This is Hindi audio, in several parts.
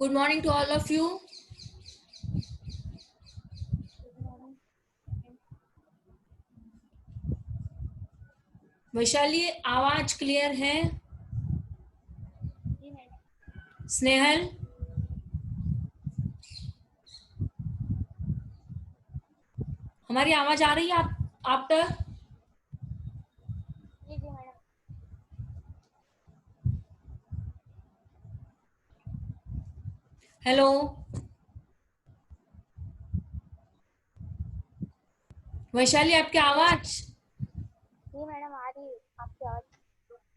Good morning to all of you. Vaishali, आवाज क्लियर है? स्नेहल, हमारी आवाज आ रही है आप तक? हेलो वैशाली, आपकी आवाज? जी मैडम आ रही है आपकी आवाज।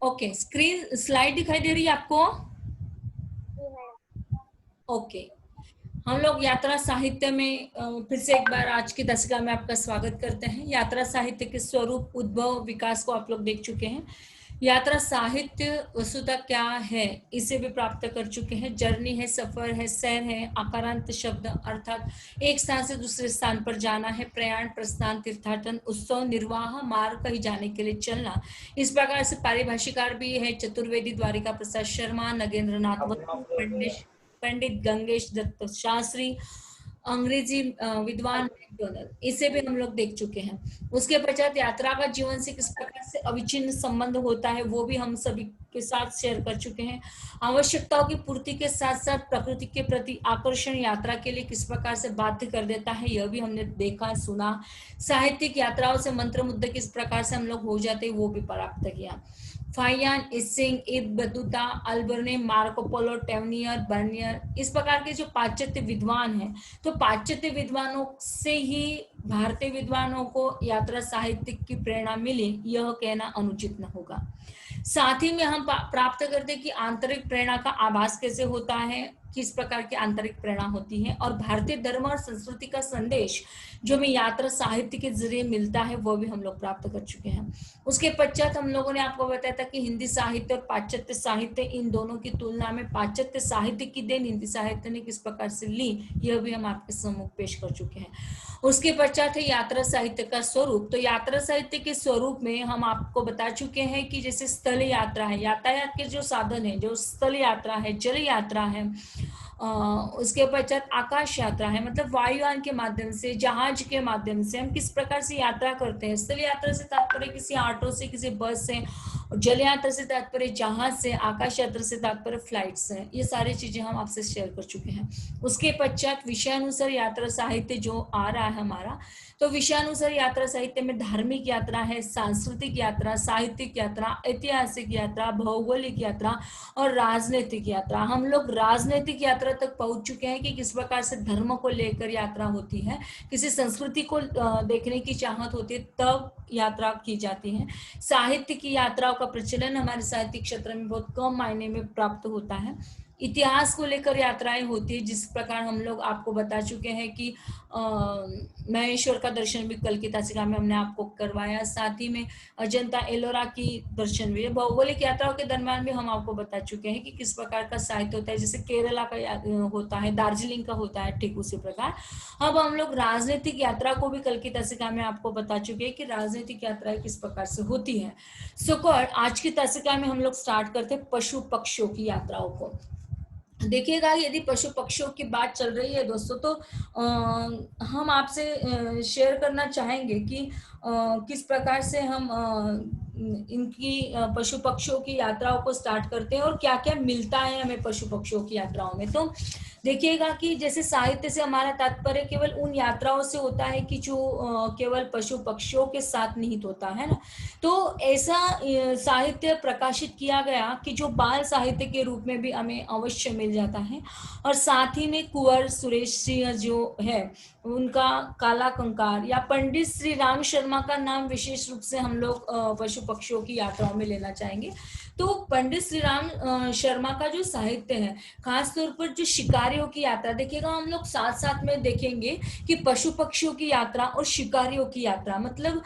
ओके, स्क्रीन स्लाइड दिखाई दे रही है आपको? जी मैडम। ओके, हम लोग यात्रा साहित्य में फिर से एक बार आज की दशका में आपका स्वागत करते हैं। यात्रा साहित्य के स्वरूप, उद्भव, विकास को आप लोग देख चुके हैं। यात्रा साहित्य वस्तुतः क्या है इसे भी प्राप्त कर चुके हैं। जर्नी है, सफर है, सैर है, आकारांत शब्द अर्थात एक स्थान से दूसरे स्थान पर जाना है। प्रयाण, प्रस्थान, तीर्थाटन, उत्सव, निर्वाह, मार्ग, कहीं जाने के लिए चलना। इस प्रकार से पारिभाषिकार भी है चतुर्वेदी द्वारिका प्रसाद शर्मा, नगेंद्र नाथ वसु, पंडित गंगेश दत्त शास्त्री, अंग्रेजी विद्वान मैकडोनल, इसे भी हम लोग देख चुके हैं। उसके पश्चात यात्रा का जीवन से किस प्रकार से अविच्छिन्न संबंध होता है वो भी हम सभी के साथ शेयर कर चुके हैं। आवश्यकताओं की पूर्ति के साथ साथ प्रकृति के प्रति आकर्षण यात्रा के लिए किस प्रकार से बाध्य कर देता है, यह भी हमने देखा, सुना। साहित्यिक यात्राओं से मंत्र मुद्दे किस प्रकार से हम लोग हो जाते हैं वो भी प्राप्त किया। Faxian, I Tsing, Ibn Battuta, Alberuni, Marco Polo, Tavernier, Bernier, इस प्रकार के जो पाश्चात्य विद्वान हैं, तो पाश्चात्य विद्वानों से ही भारतीय विद्वानों को यात्रा साहित्य की प्रेरणा मिली, यह कहना अनुचित न होगा। साथ ही में हम प्राप्त करते कि आंतरिक प्रेरणा का आभास कैसे होता है, किस प्रकार की आंतरिक प्रेरणा होती है, और भारतीय धर्म और संस्कृति का संदेश जो हमें यात्रा साहित्य के जरिए मिलता है वो भी हम लोग प्राप्त कर चुके हैं। उसके पश्चात हम लोगों ने आपको बताया था कि हिंदी साहित्य और पाश्चात्य साहित्य, इन दोनों की तुलना में पाश्चात्य साहित्य की देन हिंदी साहित्य ने किस प्रकार से ली, यह भी हम आपके सम्मुख पेश कर चुके हैं। उसके पश्चात है यात्रा साहित्य का स्वरूप। तो यात्रा साहित्य के स्वरूप में हम आपको बता चुके हैं कि जैसे स्थल यात्रा है, यातायात के जो साधन है, जो स्थल यात्रा है, जल यात्रा है, उसके पश्चात आकाश यात्रा है, मतलब वायुयान के माध्यम से, जहाज के माध्यम से हम किस प्रकार से यात्रा करते हैं। स्थल यात्रा से तात्पर्य किसी ऑटो से, किसी बस से, और जल यात्रा से तात्पर्य जहाज से, आकाश यात्रा से तात्पर्य फ्लाइट से। ये सारी चीजें हम आपसे शेयर कर चुके हैं। उसके पश्चात विषयानुसार यात्रा साहित्य जो आ रहा है हमारा, तो विषयानुसार यात्रा साहित्य में धार्मिक यात्रा है, सांस्कृतिक यात्रा, साहित्यिक यात्रा, ऐतिहासिक यात्रा, भौगोलिक यात्रा और राजनीतिक यात्रा। हम लोग राजनीतिक यात्रा तक पहुंच चुके हैं कि किस प्रकार से धर्म को लेकर यात्रा होती है, किसी संस्कृति को देखने की चाहत होती है तब यात्रा की जाती है। साहित्य की यात्राओं का प्रचलन हमारे साहित्यिक क्षेत्र में बहुत कम मायने में प्राप्त होता है। इतिहास को लेकर यात्राएं होती है, जिस प्रकार हम लोग आपको बता चुके हैं कि महेश्वर का दर्शन भी कल की तासिका में हमने आपको करवाया। साथ ही में अजंता एलोरा की दर्शन भी। भौगोलिक यात्राओं के दरम्यान भी हम आपको बता चुके हैं कि किस प्रकार का साहित्य होता है, जैसे केरला का होता है, दार्जिलिंग का होता है, ठीक उसी प्रकार अब हम लोग राजनीतिक यात्रा को भी कल की तासिका में आपको बता चुके हैं कि राजनीतिक यात्राएं किस प्रकार से होती है। सुकर आज की तासिका में हम लोग स्टार्ट करते हैं पशु पक्षियों की यात्राओं को। देखिएगा, यदि पशु पक्षियों की बात चल रही है दोस्तों, तो हम आपसे शेयर करना चाहेंगे कि किस प्रकार से हम इनकी पशु पक्षियों की यात्राओं को स्टार्ट करते हैं और क्या क्या मिलता है हमें पशु पक्षियों की यात्राओं में। तो देखिएगा कि जैसे साहित्य से हमारा तात्पर्य केवल उन यात्राओं से होता है कि जो केवल पशु पक्षियों के साथ निहित होता है ना। तो ऐसा साहित्य प्रकाशित किया गया कि जो बाल साहित्य के रूप में भी हमें अवश्य मिल जाता है। और साथ ही में कुंवर सुरेश सिंह जो है उनका काला कंकार, या पंडित श्री राम शर्मा का नाम विशेष रूप से हम लोग पशु पक्षियों की यात्राओं में लेना चाहेंगे। तो पंडित श्री राम शर्मा का जो साहित्य है, खासतौर पर जो शिकारियों की यात्रा, देखिएगा हम लोग साथ साथ में देखेंगे कि पशु पक्षियों की यात्रा और शिकारियों की यात्रा, मतलब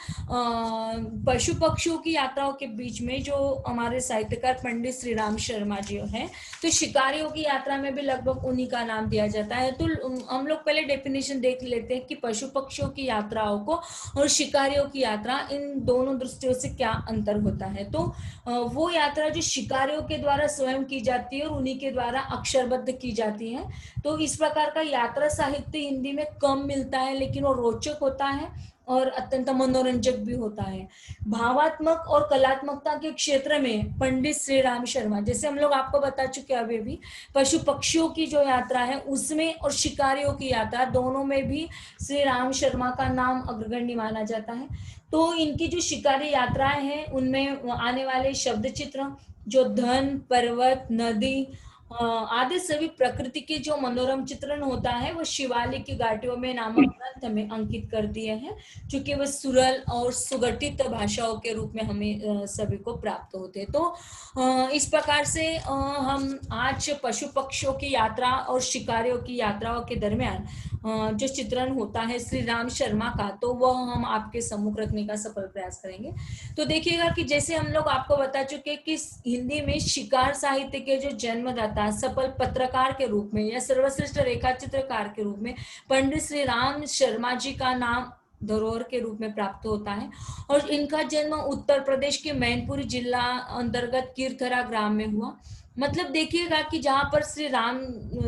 पशु पक्षियों की यात्राओं के बीच में जो हमारे साहित्यकार पंडित श्री राम शर्मा जी हैं, तो शिकारियों की यात्रा में भी लगभग उन्हीं का नाम दिया जाता है। तो हम लोग पहले डेफिनेशन देख लेते हैं कि पशु पक्षियों की यात्राओं को और शिकारियों की यात्रा, इन दोनों दृष्टियों से क्या अंतर होता है। तो वो यात्रा जो शिकारियों के द्वारा स्वयं की जाती है और उन्हीं के द्वारा अक्षरबद्ध की जाती है, तो इस प्रकार का यात्रा साहित्य हिंदी में कम मिलता है, लेकिन वो रोचक होता है और अत्यंत मनोरंजक भी होता है। भावात्मक और कलात्मकता के क्षेत्र में पंडित श्री राम शर्मा, जैसे हम लोग आपको बता चुके अभी भी, पशु पक्षियों की जो यात्रा है उसमें और शिकारियों की यात्रा दोनों में भी श्री राम शर्मा का नाम अग्रगण्य माना जाता है। तो इनकी जो शिकारी यात्राएं हैं उनमें आने वाले शब्द चित्र, जो धन, पर्वत, नदी आदि सभी प्रकृति के जो मनोरम चित्रण होता है वो शिवालिक की घाटियों में नामक ग्रंथ में अंकित कर दिए हैं, क्योंकि वह सुरल और सुगठित भाषाओं के रूप में हमें सभी को प्राप्त होते हैं। तो इस प्रकार से हम आज पशु पक्षियों की यात्रा और शिकारियों की यात्राओं के दरमियान जो चित्रण होता है श्री राम शर्मा का, तो वह हम आपके सम्मुख रखने का सफल प्रयास करेंगे। तो देखिएगा कि जैसे हम लोग आपको बता चुके कि हिंदी में शिकार साहित्य के जो जन्मदाता सफल पत्रकार के रूप में या सर्वश्रेष्ठ रेखा चित्रकार के रूप में पंडित श्री राम शर्मा जी का नाम धरोहर के रूप में प्राप्त होता है। और इनका जन्म उत्तर प्रदेश के मैनपुरी जिला अंतर्गत कीरथरा ग्राम में हुआ। मतलब देखिएगा कि जहां पर श्री राम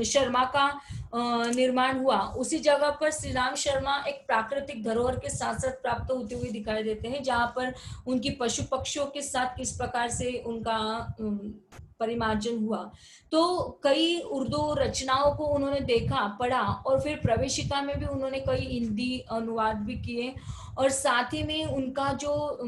शर्मा का निर्माण हुआ, उसी जगह पर श्री राम शर्मा एक प्राकृतिक धरोहर के साथ साथ प्राप्त होते हुए दिखाई देते हैं, जहां पर उनकी पशु पक्षियों के साथ किस प्रकार से उनका परिमार्जन हुआ। तो कई उर्दू रचनाओं को उन्होंने देखा, पढ़ा और फिर प्रवेशिका में भी उन्होंने कई हिंदी अनुवाद भी किए। और साथ ही में उनका जो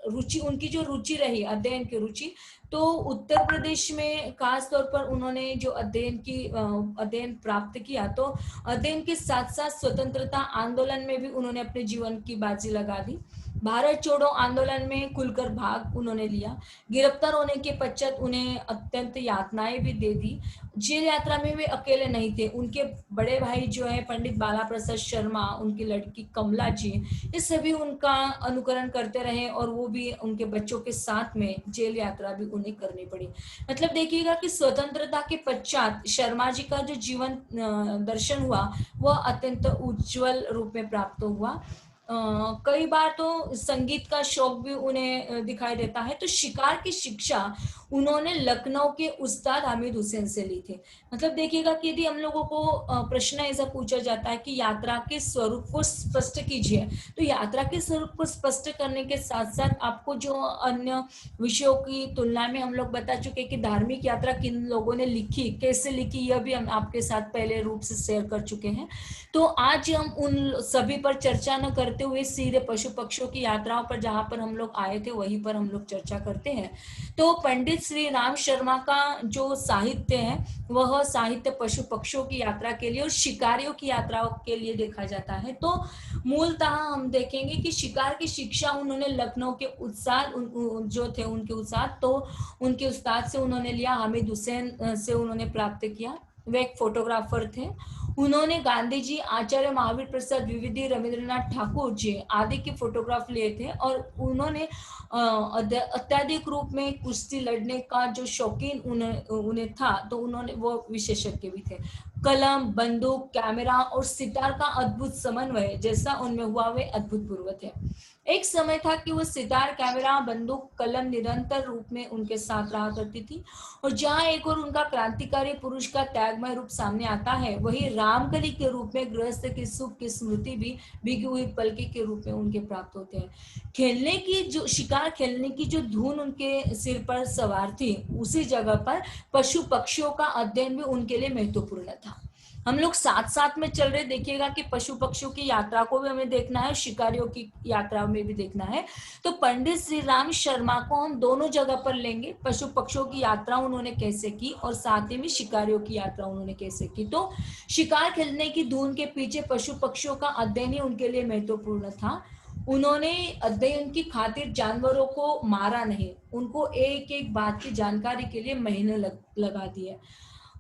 रुचि, उनकी जो रुचि रही, अध्ययन की रुचि, तो उत्तर प्रदेश में खास तौर पर उन्होंने जो अध्ययन प्राप्त किया, तो अध्ययन के साथ साथ स्वतंत्रता आंदोलन में भी उन्होंने अपने जीवन की बाजी लगा दी। भारत छोड़ो आंदोलन में खुलकर भाग उन्होंने लिया। गिरफ्तार होने के पश्चात उन्हें अत्यंत यातनाएं भी दे दी। जेल यात्रा में वे अकेले नहीं थे, उनके बड़े भाई जो है पंडित बाला प्रसाद शर्मा, उनकी लड़की कमला जी, ये सभी उनका अनुकरण करते रहे और वो भी उनके बच्चों के साथ में जेल यात्रा भी उन्हें करनी पड़ी। मतलब देखिएगा कि स्वतंत्रता के पश्चात शर्मा जी का जो जीवन दर्शन हुआ वह अत्यंत उज्जवल रूप में प्राप्त हुआ। कई बार तो संगीत का शौक भी उन्हें दिखाई देता है। तो शिकार की शिक्षा उन्होंने लखनऊ के उस्ताद हामिद हुसैन से ली थी। मतलब देखिएगा कि यदि हम लोगों को प्रश्न ऐसा पूछा जाता है कि यात्रा के स्वरूप को स्पष्ट कीजिए, तो यात्रा के स्वरूप को स्पष्ट करने के साथ साथ आपको जो अन्य विषयों की तुलना में हम लोग बता चुके कि धार्मिक यात्रा किन लोगों ने लिखी, कैसे लिखी, यह भी हम आपके साथ पहले रूप से शेयर कर चुके हैं। तो आज हम उन सभी पर चर्चा न करते हुए सीधे पशु पक्षियों की यात्राओं पर, जहां पर हम लोग आए थे वहीं पर हम लोग चर्चा करते हैं। तो पंडित श्री राम शर्मा का जो साहित्य है वह साहित्य पशु पक्षियों की यात्रा के लिए और शिकारियों की यात्राओं के लिए देखा जाता है। तो मूलतः हम देखेंगे कि शिकार की शिक्षा उन्होंने लखनऊ के उस्ताद जो थे उनके उस्ताद, तो उनके उस्ताद से उन्होंने लिया, हामिद हुसैन से उन्होंने प्राप्त किया। वे एक फोटोग्राफर थे। उन्होंने गांधी जी, आचार्य महावीर प्रसाद द्विवेदी, रविंद्रनाथ ठाकुर जी आदि की फोटोग्राफ लिए थे। और उन्होंने अत्याधिक रूप में कुश्ती लड़ने का जो शौकीन उन्हें था, तो उन्होंने वो विशेषज्ञ भी थे। कलम, बंदूक, कैमरा और सितार का अद्भुत समन्वय जैसा उनमें हुआ वे अद्भुतपूर्व थे। एक समय था कि वो सितार, कैमरा, बंदूक, कलम निरंतर रूप में उनके साथ रहा करती थी। और जहां एक और उनका क्रांतिकारी पुरुष का त्यागमय रूप सामने आता है, वही रामकली के रूप में गृहस्थ की सुख की स्मृति भी भीगी हुई पलकी के रूप में उनके प्राप्त होते हैं। खेलने की जो शिकार खेलने की जो धुन उनके सिर पर सवार थी, उसी जगह पर पशु पक्षियों का अध्ययन भी उनके लिए महत्वपूर्ण था। हम लोग साथ साथ में चल रहे, देखिएगा कि पशु पक्षियों की यात्रा को भी हमें देखना है, शिकारियों की यात्रा में भी देखना है। तो पंडित श्री राम शर्मा को हम दोनों जगह पर लेंगे। पशु पक्षियों की यात्रा उन्होंने कैसे की और साथ ही में शिकारियों की यात्रा उन्होंने कैसे की। तो शिकार खेलने की धुन के पीछे पशु पक्षियों का अध्ययन ही उनके लिए महत्वपूर्ण था। उन्होंने अध्ययन की खातिर जानवरों को मारा नहीं, उनको एक एक बात की जानकारी के लिए महीने लगा दिए।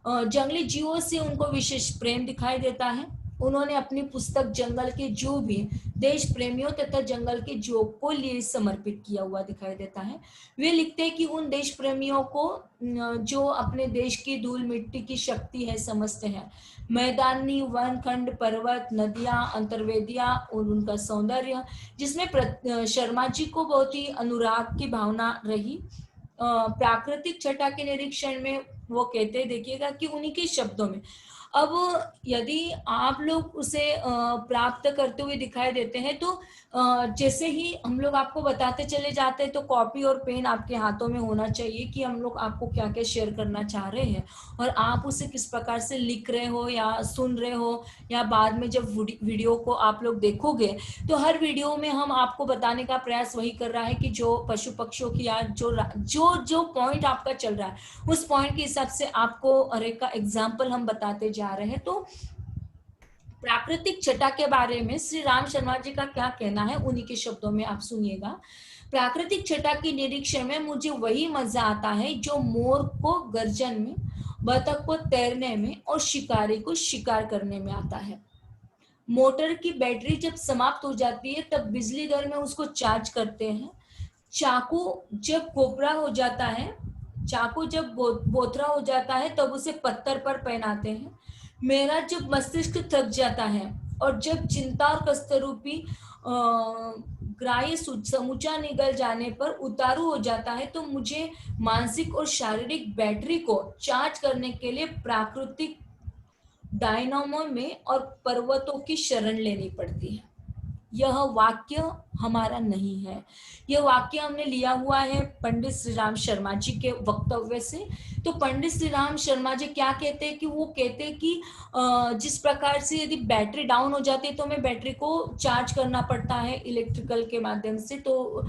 जंगली जीवों से उनको विशेष प्रेम दिखाई देता है। उन्होंने अपनी पुस्तक जंगल के जो भी देश प्रेमियों तथा जंगल के जो को लिए समर्पित किया हुआ दिखाई देता है। वे लिखते हैं कि उन देश प्रेमियों को जो अपने देश की धूल मिट्टी की शक्ति है समझते हैं, मैदानी वन खंड पर्वत नदियां अंतर्वेदियां और उनका सौंदर्य, जिसमें शर्मा जी को बहुत ही अनुराग की भावना रही। प्राकृतिक छटा के निरीक्षण में वो कहते हैं, देखिएगा कि उन्हीं के शब्दों में, अब यदि आप लोग उसे प्राप्त करते हुए दिखाई देते हैं तो जैसे ही हम लोग आपको बताते चले जाते हैं तो कॉपी और पेन आपके हाथों में होना चाहिए कि हम लोग आपको क्या क्या शेयर करना चाह रहे हैं और आप उसे किस प्रकार से लिख रहे हो या सुन रहे हो, या बाद में जब वीडियो को आप लोग देखोगे तो हर वीडियो में हम आपको बताने का प्रयास वही कर रहा है कि जो पशु पक्षियों की या जो जो पॉइंट आपका चल रहा है उस पॉइंट के हिसाब से आपको हर एक का एग्जाम्पल हम बताते जा रहे हैं। तो प्राकृतिक छटा के बारे में श्री राम शर्मा जी का क्या कहना है, उन्हीं के शब्दों में आप सुनिएगा। प्राकृतिक छटा के निरीक्षण में मुझे वही मजा आता है जो मोर को गर्जन में, बतख को तैरने में और शिकारी को शिकार करने में आता है। मोटर की बैटरी जब समाप्त हो जाती है तब बिजली घर में उसको चार्ज करते हैं। चाकू जब खोपरा हो जाता है, चाकू जब बोथरा हो जाता है तब उसे पत्थर पर पहनाते हैं। मेरा जब मस्तिष्क थक जाता है और जब चिंता और कष्टरूपी ग्राह्य समूचा निगल जाने पर उतारू हो जाता है तो मुझे मानसिक और शारीरिक बैटरी को चार्ज करने के लिए प्राकृतिक डायनामो में और पर्वतों की शरण लेनी पड़ती है। यह वाक्य हमारा नहीं है, यह वाक्य हमने लिया हुआ है पंडित श्री राम शर्मा जी के वक्तव्य से। तो पंडित श्री राम शर्मा जी क्या कहते हैं कि वो कहते हैं कि जिस प्रकार से यदि बैटरी डाउन हो जाती है तो हमें बैटरी को चार्ज करना पड़ता है इलेक्ट्रिकल के माध्यम से, तो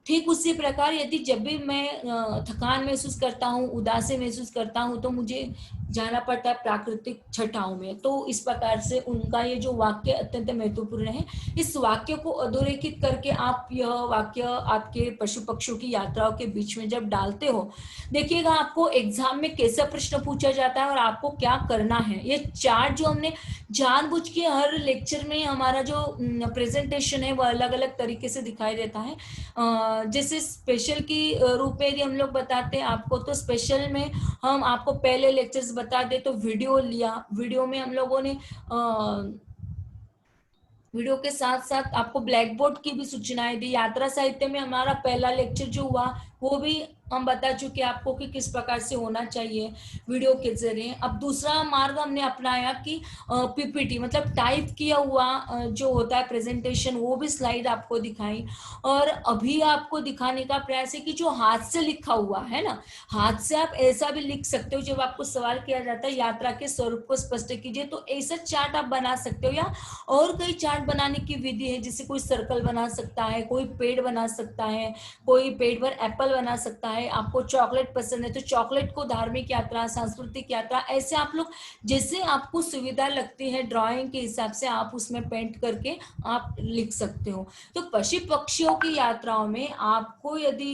ठीक उसी प्रकार यदि जब भी मैं थकान महसूस करता हूँ, उदासी महसूस करता हूँ तो मुझे जाना पड़ता है प्राकृतिक छटाओं में। तो इस प्रकार से उनका ये जो वाक्य अत्यंत महत्वपूर्ण है। इस वाक्य को अधोरेखित करके आप यह वाक्य आपके पशु पक्षियों की यात्राओं के बीच में जब डालते हो, देखिएगा आपको एग्जाम में कैसा प्रश्न पूछा जाता है और आपको क्या करना है। ये चार्ट जो हमने जानबूझ के हर लेक्चर में हमारा जो प्रेजेंटेशन है वो अलग अलग तरीके से दिखाई देता है। जैसे स्पेशल की रूप में यदि हम लोग बताते हैं आपको, तो स्पेशल में हम आपको पहले लेक्चर्स बता दे तो वीडियो लिया, वीडियो में हम लोगों ने वीडियो के साथ साथ आपको ब्लैक बोर्ड की भी सूचनाएं दी। यात्रा साहित्य में हमारा पहला लेक्चर जो हुआ वो भी हम बता चुके आपको कि किस प्रकार से होना चाहिए वीडियो के जरिए। अब दूसरा मार्ग हमने अपनाया कि पीपीटी मतलब टाइप किया हुआ जो होता है प्रेजेंटेशन, वो भी स्लाइड आपको दिखाई। और अभी आपको दिखाने का प्रयास है कि जो हाथ से लिखा हुआ है ना, हाथ से आप ऐसा भी लिख सकते हो। जब आपको सवाल किया जाता है यात्रा के स्वरूप को स्पष्ट कीजिए, तो ऐसा चार्ट आप बना सकते हो, या और कई चार्ट बनाने की विधि है। जैसे कोई सर्कल बना सकता है, कोई पेड़ बना सकता है, कोई पेड़ पर एप्पल बना सकता है। आपको चॉकलेट पसंद है तो चॉकलेट को धार्मिक यात्रा, सांस्कृतिक यात्रा, ऐसे आप लोग जैसे आपको सुविधा लगती है ड्राइंग के हिसाब से आप उसमें पेंट करके आप लिख सकते हो। तो पशु पक्षियों की यात्राओं में आपको यदि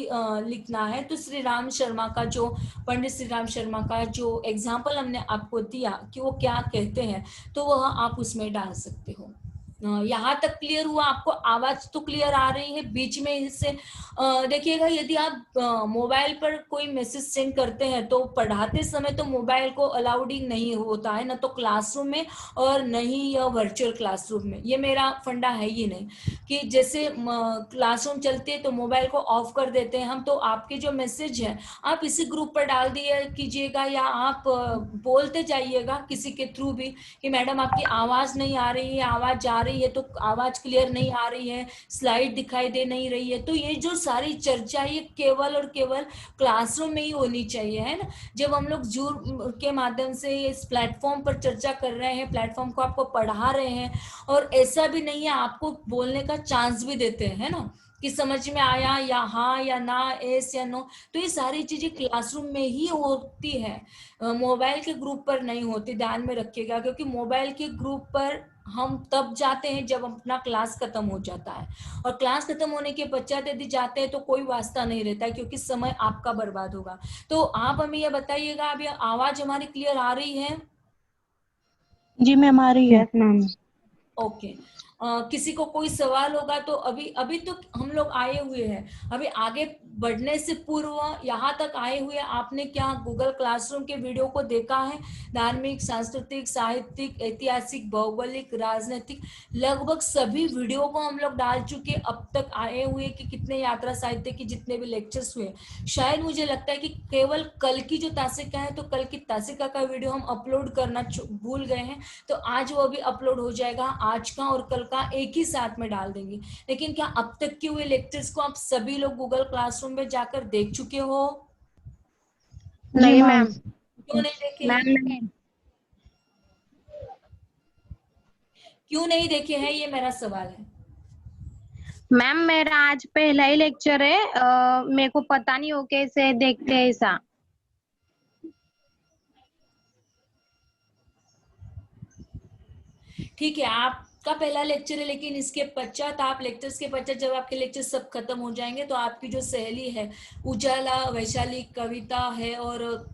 लिखना है तो श्री राम शर्मा का जो पंडित श्री राम शर्मा का जो एग्जाम्पल हमने आपको दिया कि वो क्या कहते हैं, तो वह आप उसमें डाल सकते हो। यहाँ तक क्लियर हुआ? आपको आवाज तो क्लियर आ रही है? बीच में इससे देखिएगा यदि आप मोबाइल पर कोई मैसेज सेंड करते हैं तो पढ़ाते समय तो मोबाइल को अलाउड ही नहीं होता है, ना तो क्लासरूम में और न ही यह वर्चुअल क्लासरूम में। ये मेरा फंडा है ही नहीं कि जैसे क्लासरूम चलती है तो मोबाइल को ऑफ कर देते हैं हम। तो आपके जो मैसेज है आप इसी ग्रुप पर डाल दिए कीजिएगा, या आप बोलते जाइएगा किसी के थ्रू भी कि मैडम आपकी आवाज नहीं आ रही है, आवाज जा रही है तो आवाज क्लियर नहीं आ रही है, स्लाइड दिखाई दे नहीं रही है। तो ये जो सारी चर्चा ये केवल और केवल क्लासरूम में ही होनी चाहिए, है ना। जब हम लोग जूम के माध्यम से इस प्लेटफॉर्म पर चर्चा कर रहे हैं, प्लेटफॉर्म को आपको पढ़ा रहे हैं, और ऐसा भी नहीं है आपको बोलने का चांस भी देते हैं, है ना, कि समझ में आया या हाँ या ना, एस या नो। तो ये सारी चीजें क्लासरूम में ही होती है, मोबाइल के ग्रुप पर नहीं होती। ध्यान में रखिएगा, क्योंकि मोबाइल के ग्रुप पर हम तब जाते हैं जब अपना क्लास खत्म हो जाता है, और क्लास खत्म होने के पश्चात यदि जाते हैं तो कोई वास्ता नहीं रहता है, क्योंकि समय आपका बर्बाद होगा। तो आप हमें ये बताइएगा, अब ये आवाज हमारी क्लियर आ रही है? जी मैम आ रही है। Yes ma'am. ओके। किसी को कोई सवाल होगा तो अभी अभी तो हम लोग आए हुए हैं, अभी आगे बढ़ने से पूर्व यहाँ तक आए हुए आपने क्या गूगल क्लासरूम के वीडियो को देखा है? धार्मिक, सांस्कृतिक, साहित्यिक, ऐतिहासिक, भौगोलिक, राजनीतिक, लगभग सभी वीडियो को हम लोग डाल चुके अब तक आए हुए कि कितने यात्रा साहित्य के जितने भी लेक्चर्स हुए। शायद मुझे लगता है कि केवल कल की जो तासिका है, तो कल की तासिका का वीडियो हम अपलोड करना भूल गए हैं, तो आज वो भी अपलोड हो जाएगा। आज का और कल का एक ही साथ में डाल देंगे। लेकिन क्या अब तक के हुए लेक्चर्स को आप सभी लोग गूगल क्लासरूम में जाकर देख चुके हो? नहीं मैम। क्यों नहीं देखे? मैम क्यों नहीं देखे हैं, ये मेरा सवाल है। मैम मेरा आज पहला ही लेक्चर है, मेरे को पता नहीं हो कैसे देखते हैं ऐसा। ठीक है, आपका पहला लेक्चर है, लेकिन इसके पश्चात आप लेक्चर्स के पश्चात जब आपके लेक्चर सब खत्म हो जाएंगे तो आपकी जो सहेली है उजाला, वैशाली, कविता है, और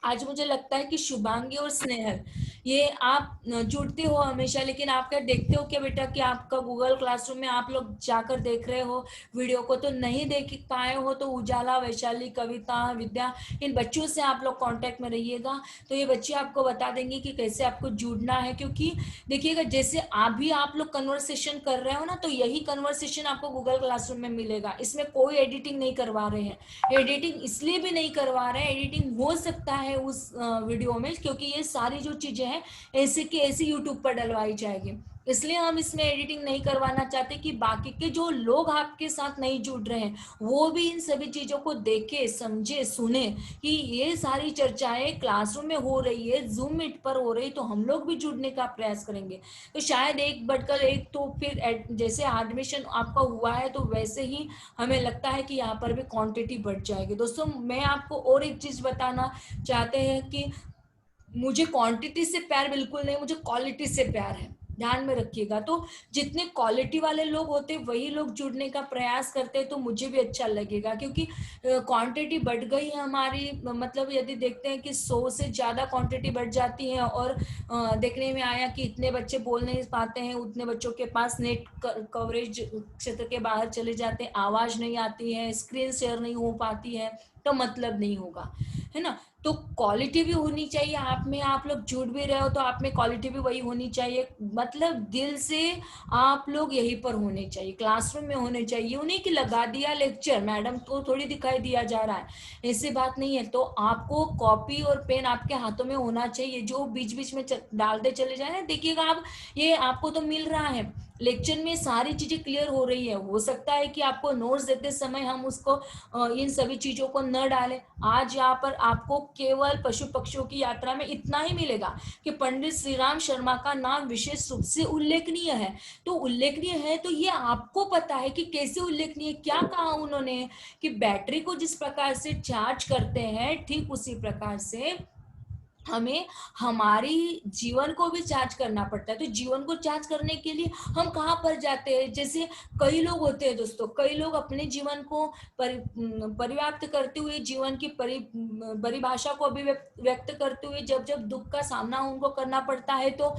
आज मुझे लगता है कि शुभांगी और स्नेहल, ये आप जुड़ते हो हमेशा, लेकिन आप क्या देखते हो क्या बेटा कि आपका गूगल क्लासरूम में आप लोग जाकर देख रहे हो वीडियो को? तो नहीं देख पाए हो तो उजाला, वैशाली, कविता, विद्या, इन बच्चों से आप लोग कांटेक्ट में रहिएगा। तो ये बच्चे आपको बता देंगे कि कैसे आपको जुड़ना है। क्योंकि देखिएगा, जैसे अभी आप लोग कन्वर्सेशन कर रहे हो ना, तो यही कन्वर्सेशन आपको गूगल क्लासरूम में मिलेगा। इसमें कोई एडिटिंग नहीं करवा रहे हैं। एडिटिंग इसलिए भी नहीं करवा रहे हैं, एडिटिंग हो सकता है उस वीडियो में, क्योंकि ये सारी जो चीजें हैं ऐसे की ऐसी यूट्यूब पर डलवाई जाएगी, इसलिए हम इसमें एडिटिंग नहीं करवाना चाहते कि बाकी के जो लोग आपके साथ नहीं जुड़ रहे हैं वो भी इन सभी चीजों को देखे, समझे, सुने कि ये सारी चर्चाएं क्लासरूम में हो रही है, जूम मीट पर हो रही, तो हम लोग भी जुड़ने का प्रयास करेंगे। तो शायद एक बढ़कर एक, तो फिर जैसे एडमिशन आपका हुआ है तो वैसे ही हमें लगता है कि यहाँ पर भी क्वांटिटी बढ़ जाएगी। दोस्तों, मैं आपको और एक चीज बताना चाहते हैं कि मुझे क्वांटिटी से प्यार बिल्कुल नहीं, मुझे क्वालिटी से प्यार है, ध्यान में रखिएगा। तो जितने क्वालिटी वाले लोग होते वही लोग जुड़ने का प्रयास करते हैं तो मुझे भी अच्छा लगेगा। क्योंकि क्वांटिटी बढ़ गई है हमारी, मतलब यदि देखते हैं कि 100 से ज्यादा क्वांटिटी बढ़ जाती है, और देखने में आया कि इतने बच्चे बोल नहीं पाते हैं, उतने बच्चों के पास नेट कवरेज क्षेत्र के बाहर चले जाते हैं, आवाज नहीं आती है, स्क्रीन शेयर नहीं हो पाती है, तो मतलब नहीं होगा, है ना। तो क्वालिटी भी होनी चाहिए आप में, आप लोग जुड़ भी रहे हो तो आप में क्वालिटी भी वही होनी चाहिए, मतलब दिल से आप लोग यहीं पर होने चाहिए, क्लासरूम में होने चाहिए। उन्हीं की लगा दिया लेक्चर, मैडम को थोड़ी दिखाई दिया जा रहा है, ऐसी बात नहीं है। तो आपको कॉपी और पेन आपके हाथों में होना चाहिए, जो बीच बीच में डालते चले जाए। देखिएगा आप, ये आपको तो मिल रहा है लेक्चर में, सारी चीजें क्लियर हो रही है। हो सकता है कि आपको नोट्स देते समय हम उसको इन सभी चीजों को न डालें। आज यहाँ पर आपको केवल पशु पक्षियों की यात्रा में इतना ही मिलेगा कि पंडित श्री राम शर्मा का नाम विशेष रूप से उल्लेखनीय है। तो उल्लेखनीय है तो ये आपको पता है कि कैसे उल्लेखनीय, क्या कहा उन्होंने कि बैटरी को जिस प्रकार से चार्ज करते हैं ठीक उसी प्रकार से हमें हमारी जीवन को भी चार्ज करना पड़ता है। तो जीवन को चार्ज करने के लिए हम कहाँ पर जाते हैं? जैसे कई लोग होते हैं दोस्तों, कई लोग अपने जीवन को परिव्याप्त करते हुए, जीवन की परिभाषा को व्यक्त करते हुए जब जब दुख का सामना उनको करना पड़ता है, तो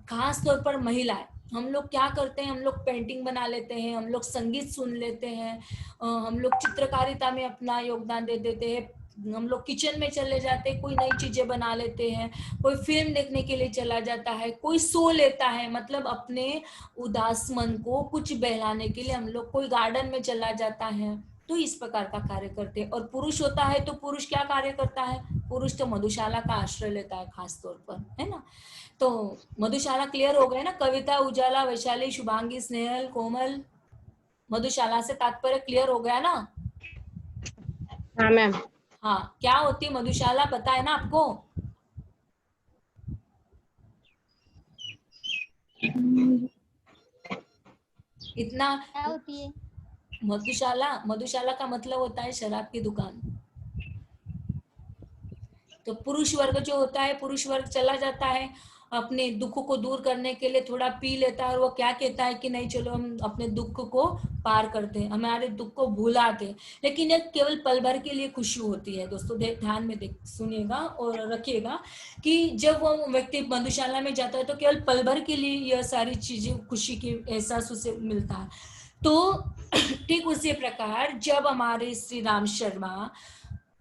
खास तौर पर महिलाएं, हम लोग क्या करते हैं, हम लोग पेंटिंग बना लेते हैं, हम लोग संगीत सुन लेते हैं, हम लोग चित्रकारिता में अपना योगदान दे देते हैं, हम लोग किचन में चले जाते हैं, कोई नई चीजें बना लेते हैं, कोई फिल्म देखने के लिए चला जाता है, कोई सो लेता है, मतलब अपने उदास मन को कुछ बहलाने के लिए हम लोग कोई गार्डन में चला जाता है। तो इस प्रकार का कार्य करते हैं। और पुरुष होता है तो पुरुष क्या कार्य करता है? पुरुष तो मधुशाला का आश्रय लेता है खास तौर पर, है ना। तो मधुशाला क्लियर हो गए ना? कविता, उजाला, वैशाली, शुभांगी, स्नेहल, कोमल, मधुशाला से तात्पर्य क्लियर हो गया ना? हाँ मैम। हाँ, क्या होती है मधुशाला, पता है ना आपको? इतना क्या होती है? मधुशाला, मधुशाला का मतलब होता है शराब की दुकान। तो पुरुष वर्ग जो होता है, पुरुष वर्ग चला जाता है अपने दुख को दूर करने के लिए थोड़ा पी लेता है और वो क्या कहता है कि नहीं चलो हम अपने दुख को पार करते हैं, हमारे दुख को भुलाते हैं, लेकिन ये केवल पल भर के लिए खुशी होती है। दोस्तों ध्यान में देख सुनिएगा और रखिएगा कि जब वो व्यक्ति मधुशाला में जाता है तो केवल पल भर के लिए यह सारी चीजें खुशी की एहसास उसे मिलता है। तो ठीक उसी प्रकार जब हमारे श्री राम शर्मा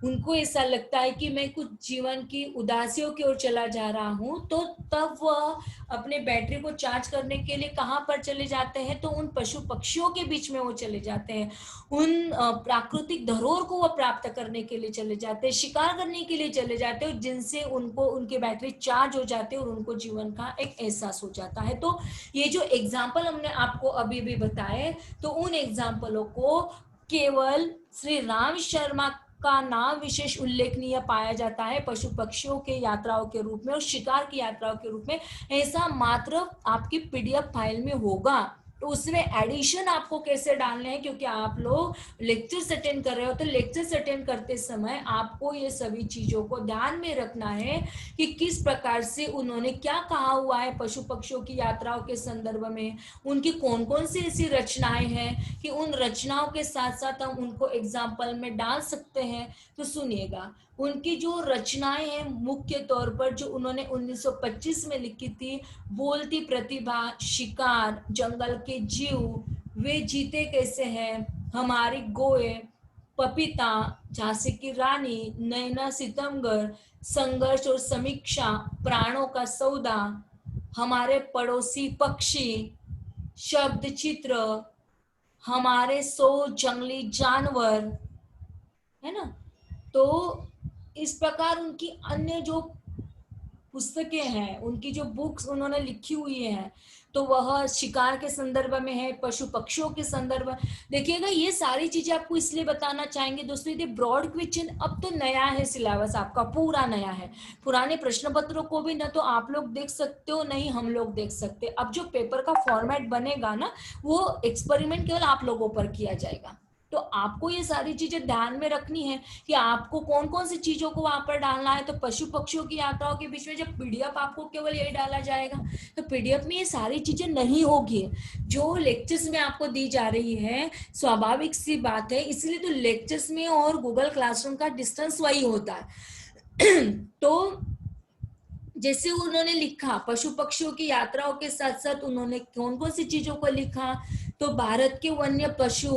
उनको ऐसा लगता है कि मैं कुछ जीवन की उदासियों की ओर चला जा रहा हूं, तो तब वह अपने बैटरी को चार्ज करने के लिए कहां पर चले जाते हैं, तो उन पशु पक्षियों के बीच में वो चले जाते हैं, उन प्राकृतिक धरोहर को वह प्राप्त करने के लिए चले जाते हैं, शिकार करने के लिए चले जाते हैं, जिनसे उनको उनके बैटरी चार्ज हो जाते हैं और उनको जीवन का एक एहसास हो जाता है। तो ये जो एग्जाम्पल हमने आपको अभी भी बताए, तो उन एग्जाम्पलों को केवल श्री राम शर्मा का नाम विशेष उल्लेखनीय पाया जाता है पशु पक्षियों के यात्राओं के रूप में और शिकार की यात्राओं के रूप में। ऐसा मात्र आपकी पीडीएफ फाइल में होगा, तो उसमें एडिशन आपको कैसे डालने हैं, क्योंकि आप लोग लेक्चर्स अटेंड कर रहे हो, तो लेक्चर्स अटेंड करते समय आपको ये सभी चीजों को ध्यान में रखना है कि किस प्रकार से उन्होंने क्या कहा हुआ है पशु पक्षियों की यात्राओं के संदर्भ में, उनकी कौन कौन सी ऐसी रचनाएं हैं कि उन रचनाओं के साथ साथ हम उनको एग्जाम्पल में डाल सकते हैं। तो सुनिएगा, उनकी जो रचनाएं हैं मुख्य तौर पर जो उन्होंने 1925 में लिखी थी, बोलती प्रतिभा, शिकार, जंगल के जीव, वे जीते कैसे हैं, हमारी गोए, पपीता, झांसी की रानी, नैना सितमगर, संघर्ष और समीक्षा, प्राणों का सौदा, हमारे पड़ोसी पक्षी, शब्द चित्र, हमारे 100 जंगली जानवर, है ना। तो इस प्रकार उनकी अन्य जो पुस्तकें हैं, उनकी जो बुक्स उन्होंने लिखी हुई हैं, तो वह शिकार के संदर्भ में है, पशु पक्षियों के संदर्भ में। देखिएगा, ये सारी चीजें आपको इसलिए बताना चाहेंगे दोस्तों, ये ब्रॉड क्वेश्चन अब तो नया है, सिलेबस आपका पूरा नया है। पुराने प्रश्न पत्रों को भी ना तो आप लोग देख सकते हो, नहीं हम लोग देख सकते। अब जो पेपर का फॉर्मेट बनेगा ना, वो एक्सपेरिमेंट केवल आप लोगों पर किया जाएगा। तो आपको ये सारी चीजें ध्यान में रखनी है कि आपको कौन कौन सी चीजों को वहां पर डालना है। तो पशु पक्षियों की यात्राओं के बीच में जब पीडीएफ आपको केवल यही डाला जाएगा, तो पीडीएफ में ये सारी चीजें नहीं होगी जो लेक्चर्स में आपको दी जा रही है। स्वाभाविक सी बात है, इसलिए तो लेक्चर्स में और गूगल क्लासरूम का डिस्टेंस वही होता है। तो जैसे उन्होंने लिखा पशु पक्षियों की यात्राओं के साथ साथ उन्होंने कौन कौन सी चीजों को लिखा, तो भारत के वन्य पशु,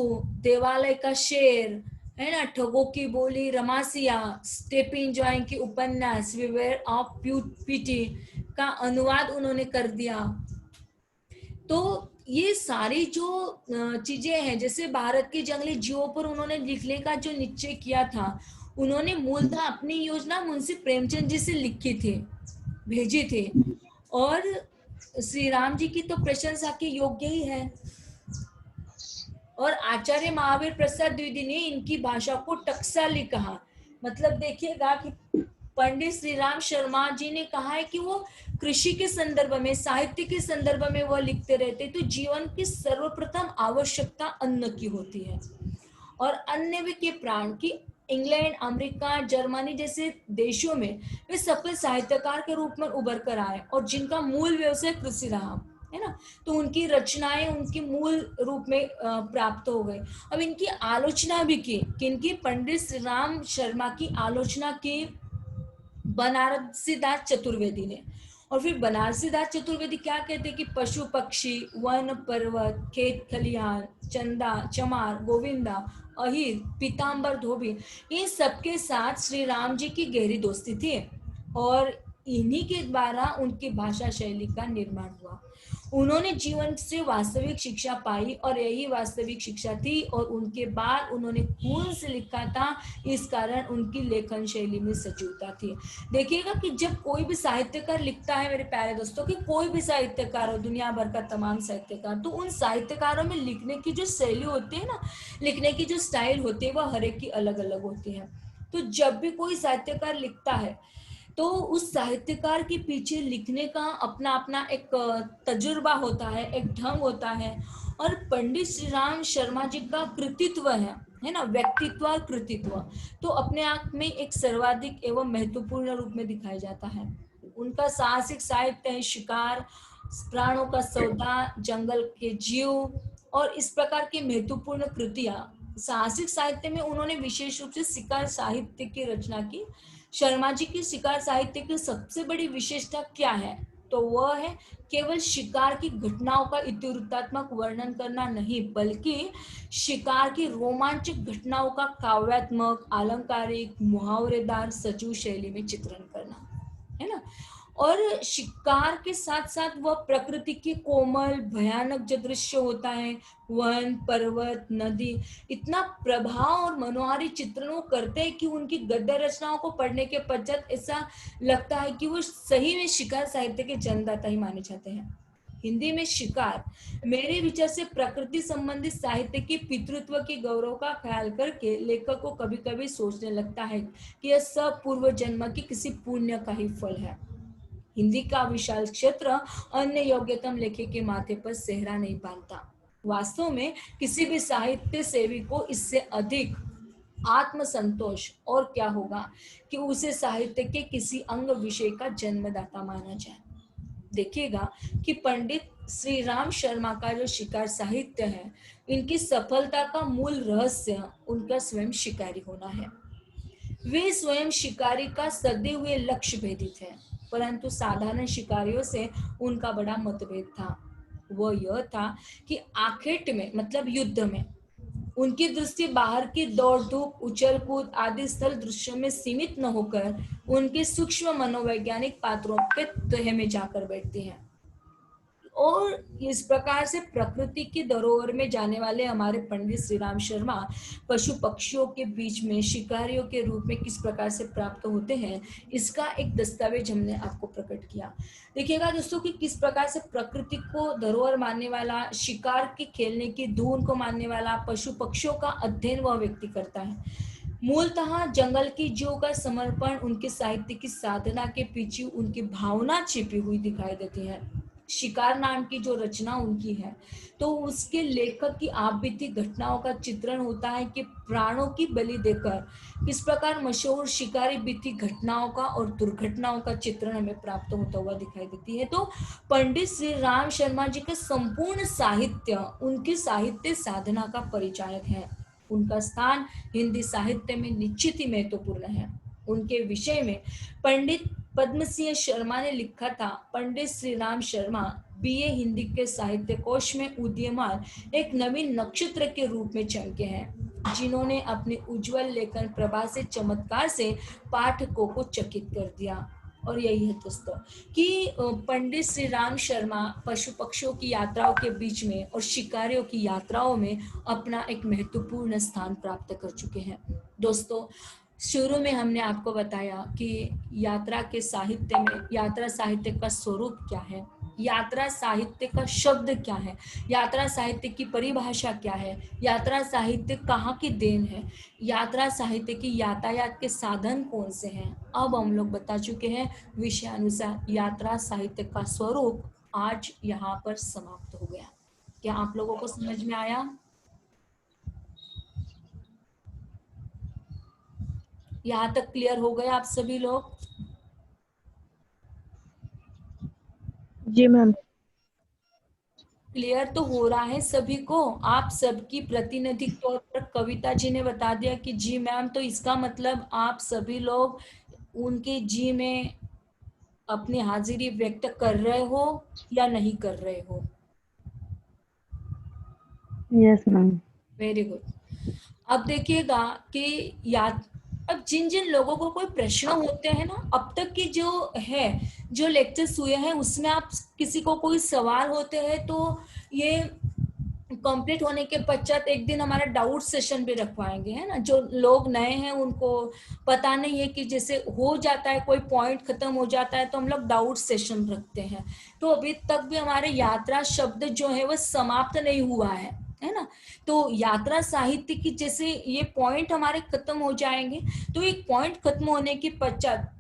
देवालय का शेर, है ना, ठगों की बोली, रमासिया, स्टेपिंग जॉय की उपन्यास विवेयर ऑफ पीटी का अनुवाद उन्होंने कर दिया। तो ये सारी जो चीजें हैं, जैसे भारत के जंगली जीवों पर उन्होंने लिखने का जो निश्चय किया था, उन्होंने मूलतः अपनी योजना मुंशी प्रेमचंद जी से लिखी थी, भेजी थी, और श्री राम जी की तो प्रशंसा के योग्य ही है। और आचार्य महावीर प्रसाद द्विवेदी ने इनकी भाषा को टकसाली कहा। मतलब देखिएगा कि पंडित श्री राम शर्मा जी ने कहा है कि वो कृषि के संदर्भ में, साहित्य के संदर्भ में वह लिखते रहते। तो जीवन की सर्वप्रथम आवश्यकता अन्न की होती है, और अन्न के प्राण की इंग्लैंड, अमेरिका, जर्मनी जैसे देशों में वे सफल साहित्यकार के रूप में उभर कर आए, और जिनका मूल व्यवसाय कृषि रहा, है ना। तो उनकी रचनाएं उनकी मूल रूप में प्राप्त हो गई। अब इनकी आलोचना भी की, किनकी, पंडित श्री राम शर्मा की आलोचना की बनारसीदास चतुर्वेदी ने। और फिर बनारसीदास चतुर्वेदी क्या कहते हैं कि पशु पक्षी, वन पर्वत, खेत खलिहान, चंदा, चमार, गोविंदा, अहिर, पीताम्बर, धोबी, इन सबके साथ श्री राम जी की गहरी दोस्ती थी, और इन्हीं के द्वारा उनकी भाषा शैली का निर्माण हुआ। उन्होंने जीवन से वास्तविक शिक्षा पाई, और यही वास्तविक शिक्षा थी, और उनके बाद उन्होंने खून से लिखा था, इस कारण उनकी लेखन शैली में सजीवता थी। देखिएगा कि जब कोई भी साहित्यकार लिखता है मेरे प्यारे दोस्तों, कि कोई भी साहित्यकार हो, दुनिया भर का तमाम साहित्यकार, तो उन साहित्यकारों में लिखने की जो शैली होती है ना, लिखने की जो स्टाइल होती है, वह हर एक की अलग अलग होती है। तो जब भी कोई साहित्यकार लिखता है, तो उस साहित्यकार के पीछे लिखने का अपना अपना एक तजुर्बा होता है, एक ढंग होता है। और पंडित श्री राम शर्मा जी का कृतित्व है ना, व्यक्तित्व और कृतित्व, तो अपने आप में एक सर्वाधिक एवं महत्वपूर्ण रूप में दिखाया जाता है। उनका साहसिक साहित्य है शिकार, प्राणों का सौदा, जंगल के जीव और इस प्रकार की महत्वपूर्ण कृतियां। साहसिक साहित्य में उन्होंने विशेष रूप से शिकार साहित्य की रचना की। शर्मा जी की शिकार साहित्य की सबसे बड़ी विशेषता क्या है? तो वह है केवल शिकार की घटनाओं का इतिवृत्तात्मक वर्णन करना नहीं, बल्कि शिकार की रोमांचक घटनाओं का काव्यात्मक, अलंकारिक, मुहावरेदार, सजीव शैली में चित्रण करना, है ना। और शिकार के साथ साथ वह प्रकृति के कोमल भयानक जो दृश्य होता है, वन, पर्वत, नदी, इतना प्रभाव और मनोहारी चित्रण वो करते हैं कि उनकी गद्य रचनाओं को पढ़ने के पश्चात ऐसा लगता है कि वो सही में शिकार साहित्य के जन्मदाता ही माने जाते हैं। हिंदी में शिकार मेरे विचार से प्रकृति संबंधित साहित्य के पितृत्व के गौरव का ख्याल करके लेखक को कभी कभी सोचने लगता है कि यह सब पूर्व जन्म की किसी पुण्य का ही फल है। हिंदी का विशाल क्षेत्र अन्य योग्यतम लेखक के माथे पर सेहरा नहीं बांधता। वास्तव में किसी भी साहित्य सेवी को इससे अधिक आत्मसंतोष और क्या होगा कि उसे साहित्य के किसी अंग विषय का जन्मदाता माना जाए। देखिएगा कि पंडित श्री राम शर्मा का जो शिकार साहित्य है, इनकी सफलता का मूल रहस्य उनका स्वयं शिकारी होना है। वे स्वयं शिकारी का सदे हुए लक्ष्य भेदित है, परंतु साधारण शिकारियों से उनका बड़ा मतभेद था। वह यह था कि आखेट में मतलब युद्ध में उनकी दृष्टि बाहर की दौड़ धूप, उछल कूद आदि स्थल दृश्यों में सीमित न होकर उनके सूक्ष्म मनोवैज्ञानिक पात्रों के तह में जाकर बैठती है। और इस प्रकार से प्रकृति की धरोहर में जाने वाले हमारे पंडित श्री राम शर्मा पशु पक्षियों के बीच में शिकारियों के रूप में किस प्रकार से प्राप्त होते हैं, इसका एक दस्तावेज हमने आपको प्रकट किया। देखिएगा दोस्तों कि किस प्रकार से प्रकृति को धरोहर मानने वाला, शिकार के खेलने की धुन को मानने वाला, पशु पक्षियों का अध्ययन वह व्यक्ति करता है। मूलतः जंगल की जीव का समर्पण उनके साहित्य की साधना के पीछे उनकी भावना छिपी हुई दिखाई देती है। शिकार नाम की जो रचना उनकी है, तो उसके लेखक की आप बीती घटनाओं का चित्रण होता है कि प्राणों की बलि देकर किस प्रकार मशहूर शिकारी बीती घटनाओं का और दुर्घटनाओं का चित्रण हमें प्राप्त होता हुआ दिखाई देती है। तो पंडित श्री राम शर्मा जी का संपूर्ण साहित्य उनकी साहित्य साधना का परिचायक है। उनका स्थान हिंदी साहित्य में निश्चित ही महत्वपूर्ण है। उनके विषय में पंडित पद्म सिंह शर्मा ने लिखा था, पंडित श्री राम शर्मा बीए हिंदी के साहित्य कोश में उदीयमान एक नवीन नक्षत्र के रूप में चमके हैं, जिन्होंने अपनी उज्जवल लेखन प्रभा से चमत्कार से पाठकों को चकित कर दिया। और यही है दोस्तों कि पंडित श्री राम शर्मा पशु पक्षियों की यात्राओं के बीच में और शिकारियों की यात्राओं में अपना एक महत्वपूर्ण स्थान प्राप्त कर चुके हैं। दोस्तों, शुरू में हमने आपको बताया कि यात्रा के साहित्य में यात्रा साहित्य का स्वरूप क्या है, यात्रा साहित्य का शब्द क्या है, यात्रा साहित्य की परिभाषा क्या है, यात्रा साहित्य कहाँ की देन है, यात्रा साहित्य की यातायात के साधन कौन से हैं। अब हम लोग बता चुके हैं विषयानुसार यात्रा साहित्य का स्वरूप आज यहाँ पर समाप्त हो गया। क्या आप लोगों को समझ में आया? यहाँ तक क्लियर हो गए आप सभी लोग? जी मैम। क्लियर तो हो रहा है सभी को? आप सबकी प्रतिनिधि तौर पर कविता जी ने बता दिया कि जी मैम, तो इसका मतलब आप सभी लोग उनके जी में अपनी हाजिरी व्यक्त कर रहे हो या नहीं कर रहे हो? Yes ma'am. Very good. अब देखिएगा कि अब जिन जिन लोगों को कोई प्रश्न होते हैं ना, अब तक की जो है जो लेक्चर्स हुए हैं उसमें आप किसी को कोई सवाल होते हैं तो ये कंप्लीट होने के पश्चात एक दिन हमारा डाउट सेशन भी रखवाएंगे, है ना। जो लोग नए हैं उनको पता नहीं है कि जैसे हो जाता है कोई पॉइंट खत्म हो जाता है तो हम लोग डाउट सेशन रखते हैं। तो अभी तक भी हमारे यात्रा शब्द जो है वो समाप्त नहीं हुआ है ना। तो यात्रा साहित्य की जैसे ये पॉइंट हमारे खत्म हो जाएंगे, तो एक पॉइंट खत्म होने के पश्चात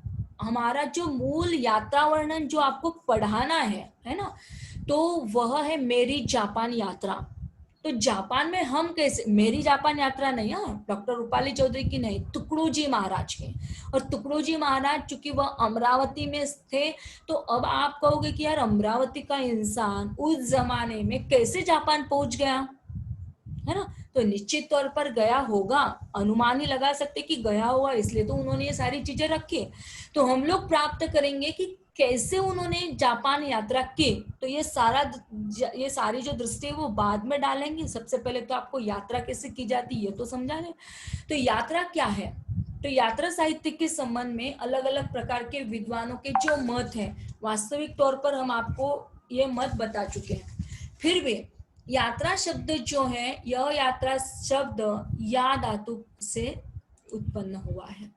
हमारा जो मूल यात्रा वर्णन जो आपको पढ़ाना है ना, तो वह है मेरी जापान यात्रा। तो जापान में हम कैसे, मेरी जापान यात्रा नहीं है, डॉक्टर रूपाली चौधरी की नहीं, तुकडोजी महाराज की। और तुकडोजी महाराज चूंकि वह अमरावती में थे, तो अब आप कहोगे कि यार अमरावती का इंसान उस जमाने में कैसे जापान पहुंच गया, है ना। तो निश्चित तौर पर गया होगा, अनुमान ही लगा सकते कि गया होगा, इसलिए तो उन्होंने ये सारी चीजें रखी। तो हम लोग प्राप्त करेंगे कि कैसे उन्होंने जापान यात्रा की। तो ये सारी जो दृष्टि है वो बाद में डालेंगे। सबसे पहले तो आपको यात्रा कैसे की जाती है ये तो समझा रहे। तो यात्रा क्या है, तो यात्रा साहित्य के संबंध में अलग अलग प्रकार के विद्वानों के जो मत है, वास्तविक तौर पर हम आपको ये मत बता चुके हैं। फिर भी यात्रा शब्द जो है, यह यात्रा शब्द या धातु से उत्पन्न हुआ है।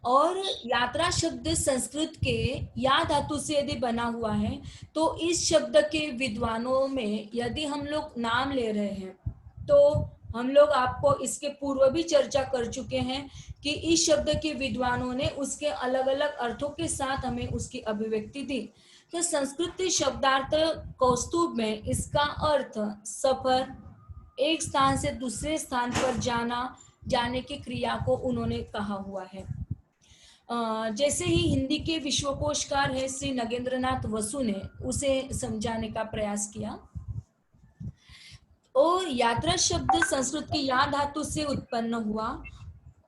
और यात्रा शब्द संस्कृत के या धातु से यदि बना हुआ है, तो इस शब्द के विद्वानों में यदि हम लोग नाम ले रहे हैं, तो हम लोग आपको इसके पूर्व भी चर्चा कर चुके हैं कि इस शब्द के विद्वानों ने उसके अलग अलग अर्थों के साथ हमें उसकी अभिव्यक्ति दी। तो संस्कृत शब्दार्थ कौस्तुभ में इसका अर्थ सफर, एक स्थान से दूसरे स्थान पर जाने की क्रिया को उन्होंने कहा हुआ है। जैसे ही हिंदी के विश्वकोशकार है श्री नगेंद्रनाथ वसु ने उसे समझाने का प्रयास किया। और यात्रा शब्द संस्कृत की या धातु से उत्पन्न हुआ,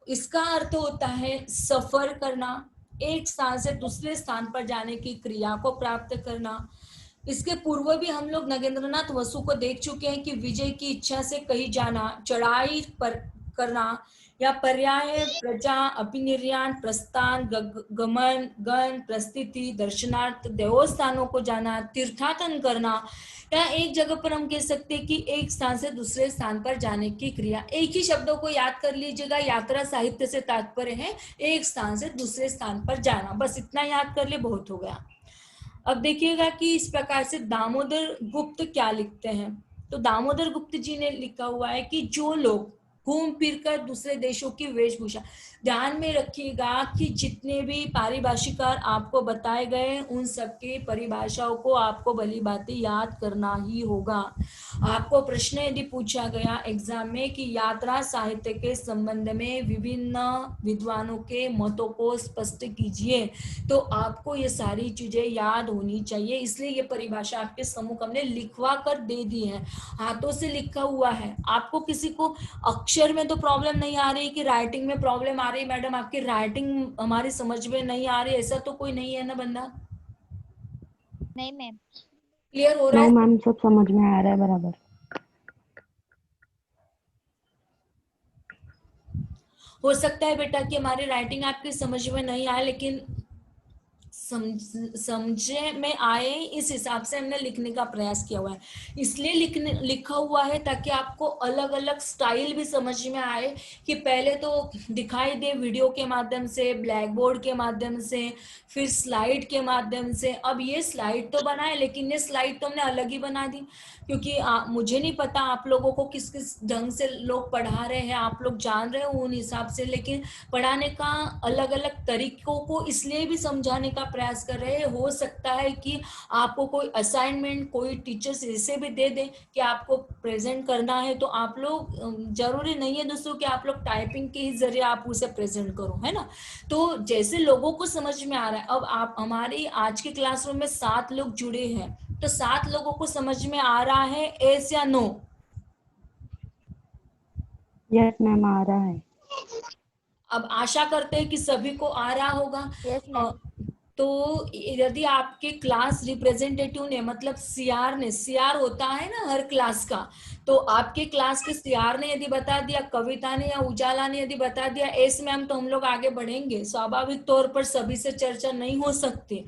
इसका अर्थ होता है सफर करना, एक स्थान से दूसरे स्थान पर जाने की क्रिया को प्राप्त करना। इसके पूर्व भी हम लोग नगेंद्रनाथ वसु को देख चुके हैं कि विजय की इच्छा से कहीं जाना, चढ़ाई पर करना, या पर्याय, प्रजा, अभिनिर्याण, प्रस्थान, गमन, गण, प्रस्थिति, दर्शनार्थ, देवस्थानों को जाना, तीर्थाटन करना, या एक जगह पर हम कह सकते हैं कि एक स्थान से दूसरे स्थान पर जाने की क्रिया। एक ही शब्दों को याद कर लीजिएगा, यात्रा साहित्य से तात्पर्य है एक स्थान से दूसरे स्थान पर जाना, बस इतना याद कर ले, बहुत हो गया। अब देखिएगा कि इस प्रकार से दामोदर गुप्त क्या लिखते हैं। तो दामोदर गुप्त जी ने लिखा हुआ है कि जो लोग घूम फिर कर दूसरे देशों की वेशभूषा, ध्यान में रखिएगा कि जितने भी पारिभाषिकार आपको बताए गए उन सबकी परिभाषाओं को आपको भली भांति याद करना ही होगा। आपको प्रश्न यदि पूछा गया एग्जाम में कि यात्रा साहित्य के संबंध में विभिन्न विद्वानों के मतों को स्पष्ट कीजिए, तो आपको ये सारी चीजें याद होनी चाहिए। इसलिए ये परिभाषा आपके सम्मुख हमने लिखवा कर दे दी है, हाथों से लिखा हुआ है। आपको किसी को अक्षर में तो प्रॉब्लम नहीं आ रही कि राइटिंग में प्रॉब्लम आ रही, मैडम आपकी राइटिंग हमारी समझ में नहीं आ रही, ऐसा तो कोई नहीं है ना बंदा? नहीं मैम। क्लियर हो रहा है? मैम सब समझ में आ रहा है बराबर। हो सकता है बेटा कि हमारी राइटिंग आपकी समझ में नहीं आए, लेकिन समझे में आए इस हिसाब से हमने लिखने का प्रयास किया हुआ है। इसलिए लिखा हुआ है ताकि आपको अलग अलग स्टाइल भी समझ में आए, कि पहले तो दिखाई दे वीडियो के माध्यम से, ब्लैक बोर्ड के माध्यम से, फिर स्लाइड के माध्यम से। अब ये स्लाइड तो बनाए, लेकिन ये स्लाइड तो हमने अलग ही बना दी, क्योंकि मुझे नहीं पता आप लोगों को किस किस ढंग से लोग पढ़ा रहे हैं, आप लोग जान रहे हो उन हिसाब से, लेकिन पढ़ाने का अलग अलग तरीकों को इसलिए भी समझाने का प्रयास कर रहे हैं। हो सकता है कि आपको कोई असाइनमेंट कोई टीचर्स ऐसे भी दे दें कि आपको प्रेजेंट करना है, तो आप लोग, जरूरी नहीं है दोस्तों कि आप लोग टाइपिंग के ही जरिए आप उसे प्रेजेंट करो, है ना। तो जैसे लोगों को समझ में आ रहा है, अब आप हमारी आज के क्लासरूम में 7 लोग जुड़े हैं, तो 7 लोगों को समझ में आ रहा है एस या नो? यस मैम आ रहा है। अब आशा करते हैं कि सभी को आ रहा होगा। Yes ma'am. तो यदि आपके क्लास रिप्रेजेंटेटिव ने, मतलब सीआर ने, सीआर होता है ना हर क्लास का, तो आपके क्लास के सीआर ने यदि बता दिया, कविता ने या उजाला ने यदि बता दिया एस मैम, तो हम लोग आगे बढ़ेंगे। स्वाभाविक तौर पर सभी से चर्चा नहीं हो सकती।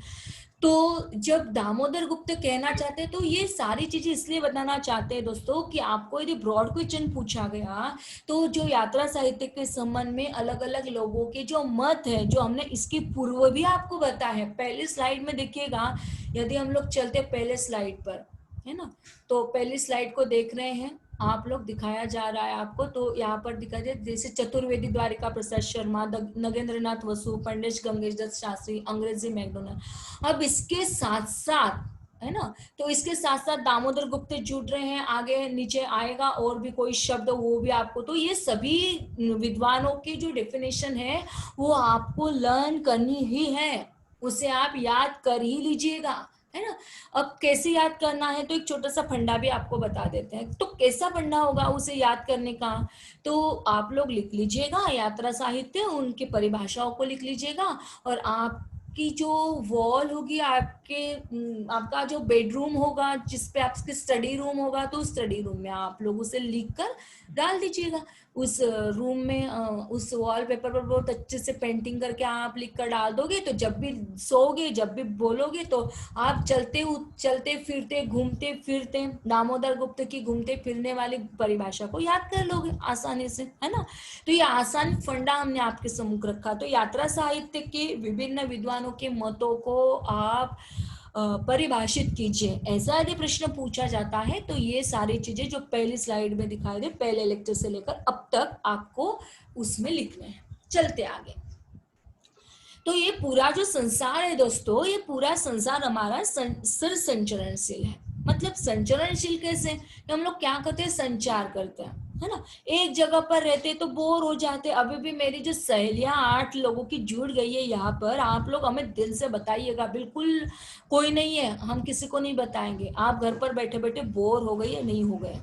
तो जब दामोदर गुप्त कहना चाहते हैं, तो ये सारी चीजें इसलिए बताना चाहते हैं दोस्तों कि आपको यदि ब्रॉड क्वेश्चन पूछा गया, तो जो यात्रा साहित्य के संबंध में अलग अलग लोगों के जो मत है, जो हमने इसके पूर्व भी आपको बताया है। पहली स्लाइड में देखिएगा, यदि हम लोग चलते पहले स्लाइड पर, है ना, तो पहली स्लाइड को देख रहे हैं आप लोग, दिखाया जा रहा है आपको। तो यहाँ पर दिखा जाए, जैसे चतुर्वेदी द्वारिका प्रसाद शर्मा, नगेंद्रनाथ वसु, पंडित गंगेश दत्त शास्त्री, अंग्रेजी मैकडोनल्ड। अब इसके साथ साथ है ना। तो इसके साथ साथ दामोदर गुप्त जुड़ रहे हैं, आगे नीचे आएगा और भी कोई शब्द वो भी आपको, तो ये सभी विद्वानों की जो डेफिनेशन है वो आपको लर्न करनी ही है, उसे आप याद कर ही लीजिएगा, है ना। अब कैसे याद करना है, तो एक छोटा सा फंडा भी आपको बता देते हैं। तो कैसा फंडा होगा उसे याद करने का, तो आप लोग लिख लीजिएगा यात्रा साहित्य, उनकी परिभाषाओं को लिख लीजिएगा, और आपकी जो वॉल होगी, आपका जो बेडरूम होगा जिसपे आपके स्टडी रूम होगा, तो स्टडी रूम में आप लोग उसे लिख कर डाल दीजिएगा। उस रूम में उस वॉल पेपर पर बहुत अच्छे से पेंटिंग करके आप लिख कर डाल दोगे, तो जब भी सोओगे, जब भी बोलोगे, तो आप चलते फिरते घूमते फिरते दामोदर गुप्त की घूमते फिरने वाली परिभाषा को याद कर लोगे आसानी से, है ना। तो ये आसान फंडा हमने आपके सम्मुख रखा। तो यात्रा साहित्य के विभिन्न विद्वानों के मतों को आप परिभाषित कीजिए, ऐसा यदि प्रश्न पूछा जाता है तो ये सारी चीजें जो पहली स्लाइड में दिखाई दे, पहले लेक्चर से लेकर अब तक आपको उसमें लिखने हैं। चलते आगे। तो ये पूरा जो संसार है दोस्तों, ये पूरा संसार हमारा सिर संचरणशील है। मतलब संचरणशील कैसे, हम लोग क्या करते हैं, संचार करते हैं, है ना। एक जगह पर रहते तो बोर हो जाते। अभी भी मेरी जो सहेलियां 8 लोगों की जुड़ गई है यहाँ पर, आप लोग हमें दिल से बताइएगा, बिल्कुल कोई नहीं है, हम किसी को नहीं बताएंगे, आप घर पर बैठे बैठे बोर हो गए या नहीं हो गए।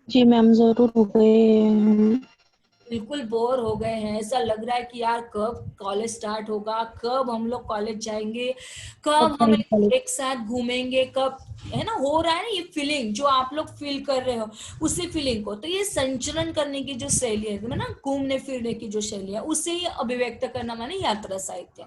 जी मैम जरूर हो गए। बिल्कुल बोर हो गए हैं, ऐसा लग रहा है कि यार कब कॉलेज स्टार्ट होगा, कब हम लोग कॉलेज जाएंगे, कब हम एक साथ घूमेंगे, कब, है ना, हो रहा है ना ये फीलिंग जो आप लोग फील कर रहे हो, उसी फीलिंग को। तो ये संचरण करने की जो शैली है ना, घूमने फिरने की जो शैली है, उसे अभिव्यक्त करना माने यात्रा साहित्य।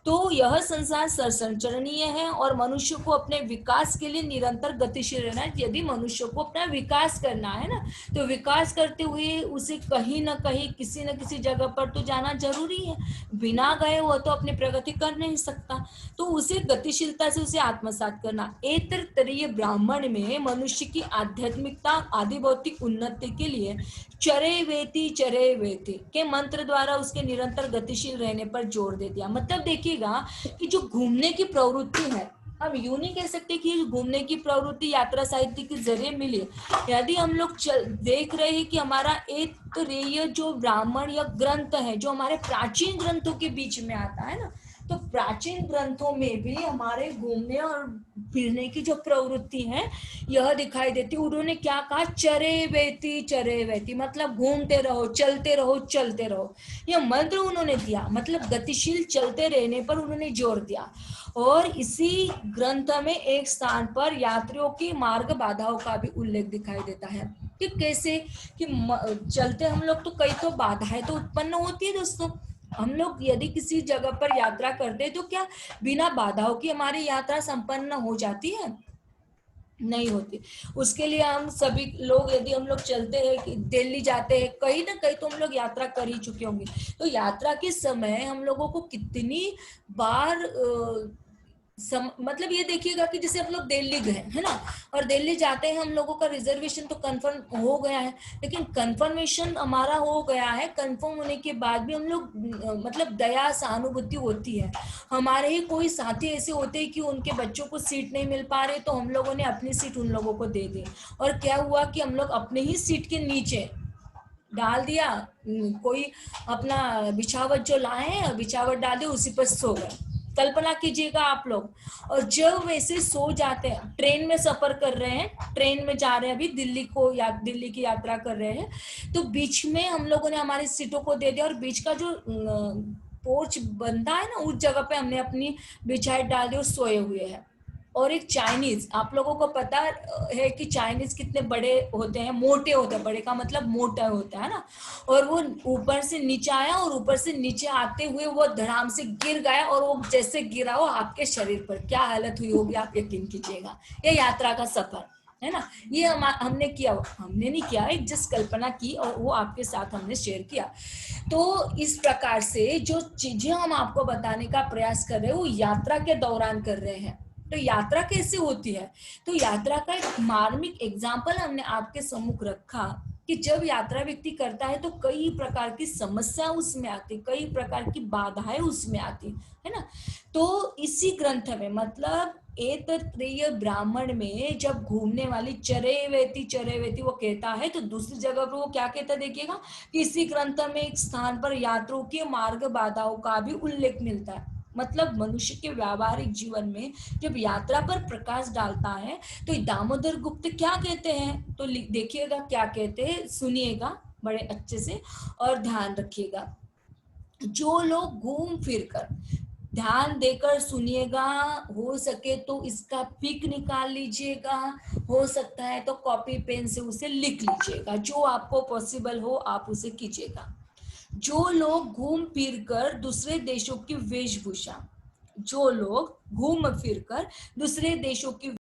तो यह संसार संचरणीय है और मनुष्य को अपने विकास के लिए निरंतर गतिशील रहना है। यदि मनुष्य को अपना विकास करना है ना, तो विकास करते हुए उसे कहीं ना कहीं किसी न किसी जगह पर तो जाना जरूरी है, बिना गए वो तो अपनी प्रगति कर नहीं सकता। तो उसे गतिशीलता से उसे आत्मसात करना। एतरतरीय ब्राह्मण में मनुष्य की आध्यात्मिकता आदि भौतिक उन्नति के लिए चरे वेति के मंत्र द्वारा उसके निरंतर गतिशील रहने पर जोर दे दिया। मतलब देखिएगा कि जो घूमने की प्रवृत्ति है, हम यूं नहीं कह सकते कि घूमने की प्रवृत्ति यात्रा साहित्य के जरिए मिली। यदि हम लोग देख रहे हैं कि हमारा एतरेय जो ब्राह्मण या ग्रंथ है, जो हमारे प्राचीन ग्रंथों के बीच में आता है ना, तो प्राचीन ग्रंथों में भी हमारे घूमने और फिरने की जो प्रवृत्ति है यह दिखाई देती। उन्होंने क्या कहा, चरे वेती, मतलब घूमते रहो, चलते रहो, चलते रहो, यह मंत्र उन्होंने दिया। मतलब गतिशील चलते रहने पर उन्होंने जोर दिया। और इसी ग्रंथ में एक स्थान पर यात्रियों की मार्ग बाधाओं का भी उल्लेख दिखाई देता है कि कैसे कि चलते हम लोग तो कई तो बाधाएं तो उत्पन्न होती है दोस्तों। हम लोग यदि किसी जगह पर यात्रा करते हैं तो क्या बिना बाधाओं की हमारी यात्रा संपन्न हो जाती है? नहीं होती। उसके लिए हम सभी लोग, यदि हम लोग चलते हैं कि दिल्ली जाते हैं, कहीं ना कहीं तो हम लोग यात्रा कर ही चुके होंगे। तो यात्रा के समय हम लोगों को कितनी बार मतलब ये देखिएगा कि जैसे हम लोग दिल्ली गए, है ना, और दिल्ली जाते हैं हम लोगों का रिजर्वेशन तो कंफर्म हो गया है, लेकिन कंफर्मेशन हमारा हो गया है, कंफर्म होने के बाद भी हम लोग मतलब दया सहानुभूति होती है। हमारे ही कोई साथी ऐसे होते हैं कि उनके बच्चों को सीट नहीं मिल पा रहे, तो हम लोगों ने अपनी सीट उन लोगों को दे दी, और क्या हुआ कि हम लोग अपने ही सीट के नीचे डाल दिया, कोई अपना बिछावट जो लाए हैं बिछावट डाल दिया, उसी पर सो गए। कल्पना कीजिएगा आप लोग। और जब वैसे सो जाते हैं, ट्रेन में सफर कर रहे हैं, ट्रेन में जा रहे हैं, अभी दिल्ली की यात्रा कर रहे हैं, तो बीच में हम लोगों ने हमारी सीटों को दे दिया, और बीच का जो पोर्च बनता है ना, उस जगह पे हमने अपनी बिछाई डाल दी और सोए हुए हैं। और एक चाइनीज, आप लोगों को पता है कि चाइनीज कितने बड़े होते हैं, मोटे होते हैं, बड़े का मतलब मोटा होता है ना, और वो ऊपर से नीचे आया, और ऊपर से नीचे आते हुए वो धड़ाम से गिर गया, और वो जैसे गिरा हो आपके शरीर पर, क्या हालत हुई होगी आप यकीन कीजिएगा। ये यात्रा का सफर है ना, ये हमने किया, हमने नहीं किया, एक जस्ट कल्पना की और वो आपके साथ हमने शेयर किया। तो इस प्रकार से जो चीजें हम आपको बताने का प्रयास कर रहे हैं वो यात्रा के दौरान कर रहे हैं। तो यात्रा कैसे होती है, तो यात्रा का एक मार्मिक एग्जाम्पल हमने आपके सम्मुख रखा कि जब यात्रा व्यक्ति करता है तो कई प्रकार की समस्या उसमें आती, कई प्रकार की बाधाएं उसमें आती, है ना। तो इसी ग्रंथ में, मतलब एतत्रेय ब्राह्मण में जब घूमने वाली चरेवेति वो कहता है, तो दूसरी जगह पर वो क्या कहता है देखिएगा, किसी ग्रंथ में एक स्थान पर यात्रियों की मार्ग बाधाओं का भी उल्लेख मिलता है। मतलब मनुष्य के व्यावहारिक जीवन में जब यात्रा पर प्रकाश डालता है तो दामोदर गुप्त क्या कहते हैं, तो देखिएगा क्या कहते हैं, सुनिएगा बड़े अच्छे से और ध्यान रखिएगा। जो लोग घूम फिर कर, ध्यान देकर सुनिएगा, हो सके तो इसका पिक निकाल लीजिएगा, हो सकता है तो कॉपी पेन से उसे लिख लीजिएगा, जो आपको पॉसिबल हो आप उसे कीजिएगा। जो लोग घूम फिर कर दूसरे देशों की वेशभूषा, जो लोग घूम फिर कर दूसरे देशों की